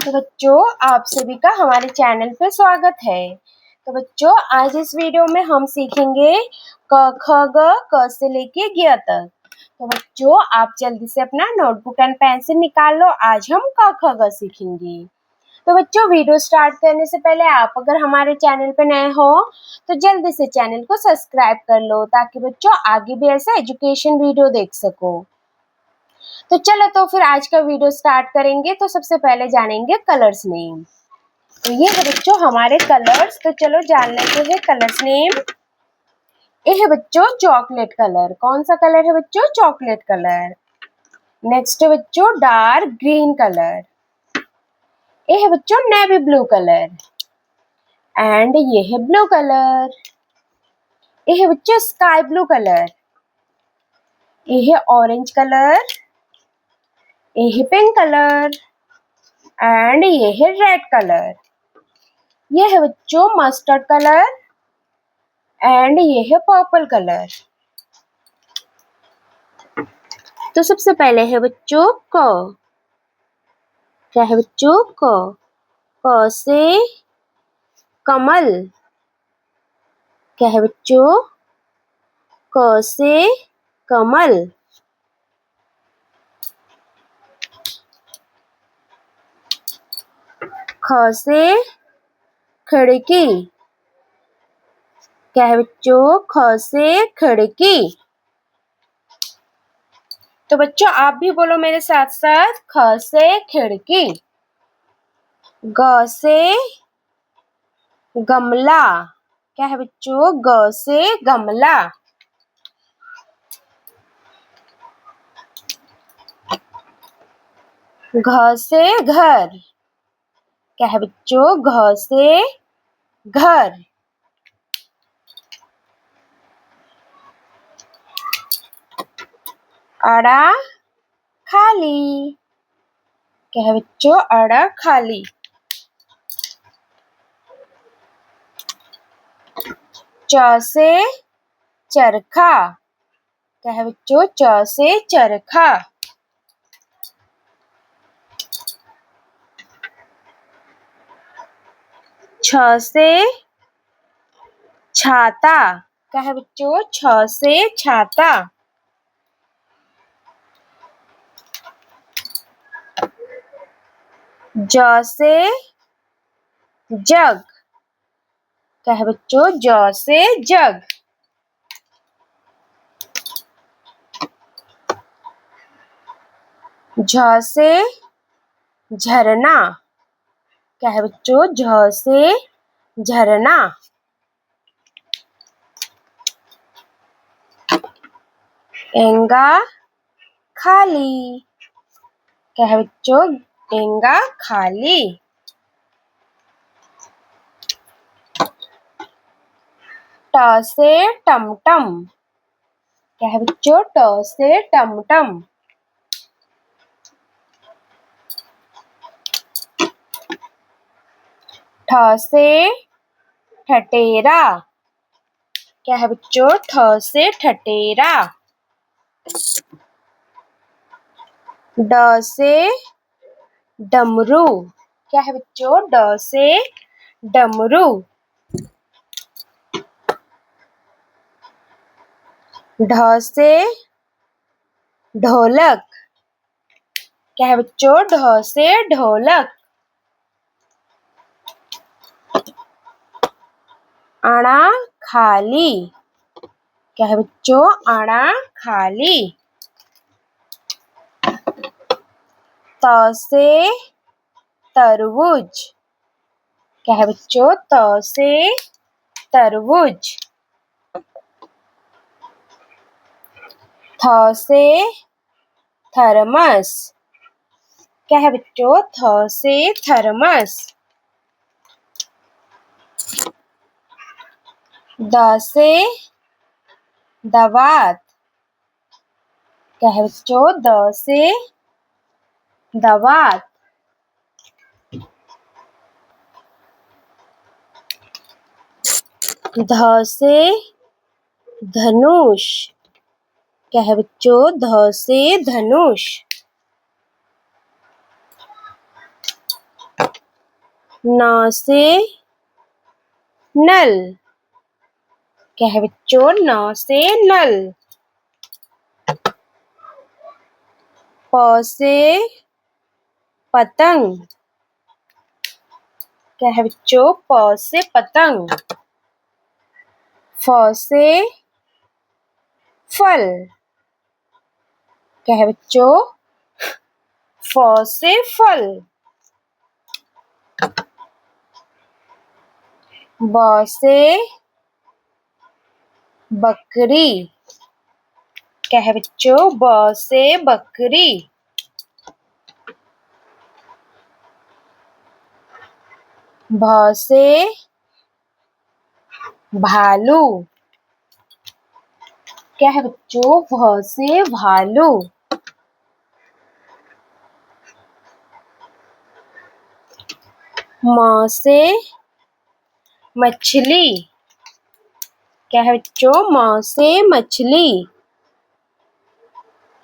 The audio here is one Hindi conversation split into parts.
तो बच्चों, आप सभी का हमारे चैनल पे स्वागत है। तो बच्चों, आज इस वीडियो में हम सीखेंगे क ख ग क से लेके ग तक। तो बच्चों, आप जल्दी से अपना नोटबुक एंड पेंसिल निकाल लो। आज हम क ख ग सीखेंगे। तो बच्चों, वीडियो स्टार्ट करने से पहले आप अगर हमारे चैनल पे नए हो तो जल्दी से चैनल को सब्सक्राइब कर लो, ताकि बच्चों आगे भी ऐसे एजुकेशन वीडियो देख सको। तो चलो, तो फिर आज का वीडियो स्टार्ट करेंगे। तो सबसे पहले जानेंगे कलर्स नेम। तो ये है बच्चों हमारे कलर्स। तो चलो जान लेते हैं कलर्स नेम। ये है बच्चों चॉकलेट कलर। कौन सा कलर है बच्चों? Chocolate colour. नेक्स्ट है बच्चों डार्क ग्रीन कलर। ये है बच्चों नेवी ब्लू कलर। एंड ये है ब्लू कलर। ये है बच्चों स्काई ब्लू कलर। ये है ऑरेंज कलर। ये है पिंक कलर। एंड ये है रेड कलर। ये है बच्चों मस्टर्ड कलर। एंड ये है पर्पल कलर। तो सबसे पहले है बच्चों क। क्या है बच्चों? क से कमल। क्या है बच्चों? क से कमल। ख से खिड़की। क्या है बच्चों? ख से खिड़की। तो बच्चों आप भी बोलो मेरे साथ साथ, ख से खिड़की। ग से गमला। क्या है बच्चों? ग से गमला। घ से घर। क्या है बच्चों? घ से घर। अड़ा खाली। क्या है बच्चों? अड़ा खाली। च से चरखा। क्या है बच्चों? च से चरखा। छ से छाता। क्या है बच्चों? छ से छाता। ज से जग। क्या है बच्चों? ज से जग। झ से झरना। क्या है बच्चों? झ से झरना। एंगा खाली। क्या है बच्चों? एंगा खाली। ट से टमटम। क्या है बच्चों? ट से टमटम। ठ से ठटेरा। क्या है बच्चों? ठ से ठटेरा। ड से डमरू। क्या है बच्चों? ड से डमरू। ढ से ढोलक। क्या है बच्चों? ढ से ढोलक। अणा खाली। क्या है बच्चों? अणा खाली। त से तरबूज। क्या है बच्चों? त से तरबूज। थ से थर्मस। क्या है बच्चों? थ से थर्मस। द से दवात। क्या है बच्चों? द से दवात। ध से धनुष। क्या है बच्चों? ध से धनुष। न से नल। क्या है बच्चों? न से नल। प से पतंग। क्या है बच्चों? प से पतंग। फ से फल। क्या है बच्चों? फ से फल। ब से बकरी। क्या है बच्चों? ब से बकरी। भ से भालू। क्या है बच्चों? भ से भालू। म से मछली। क्या है बच्चों? म से मछली।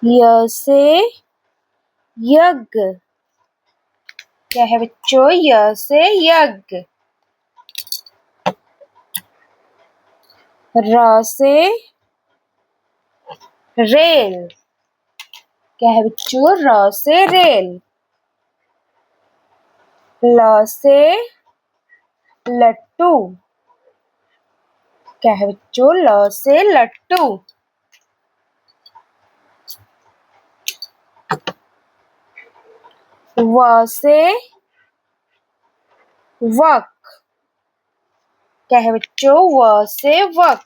य से यज्ञ। क्या है बच्चों? य से यज्ञ। र से रेल। क्या है बच्चों? र से रेल। ल से लट्टू। क्या है बच्चों? ल से लट्टू। व से वक। क्या है बच्चों? व से वक।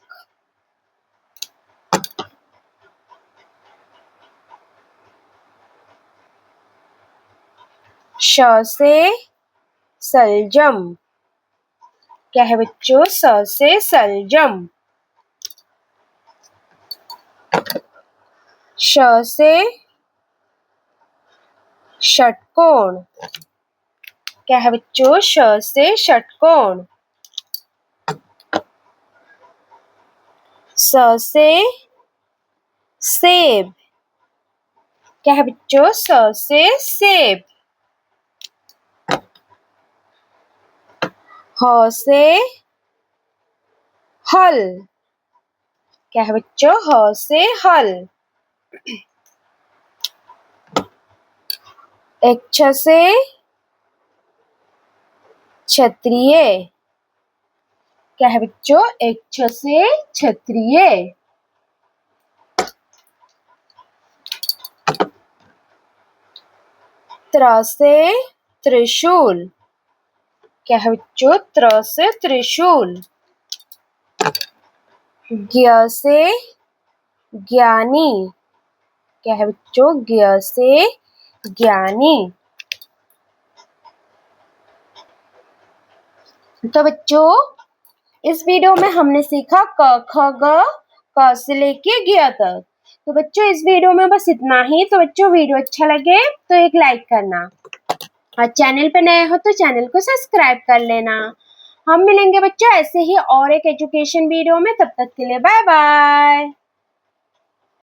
श से सलजम। क्या है बच्चों? स से सलजम। श से षटकोण। क्या है बच्चों? श से षटकोण। स से सेब। क्या है बच्चों? स से सेब। ह से हल। क्या है बच्चों? ह से हल। छ से क्षत्रिय। क्या है बच्चों? छ से क्षत्रिय। त्र से त्रिशूल। क्या है बच्चों? त्र से त्रिशूल। ज्ञ से ज्ञानी। क्या है बच्चों? ज्ञ से ज्ञानी। तो बच्चों इस वीडियो में हमने सीखा क ख ग क से लेके ज्ञ तक। तो बच्चों इस वीडियो में बस इतना ही। तो बच्चों वीडियो अच्छा लगे तो एक लाइक करना और चैनल पे नए हो तो चैनल को सब्सक्राइब कर लेना। हम मिलेंगे बच्चों ऐसे ही और एक एजुकेशन वीडियो में। तब तक के लिए बाय बाय।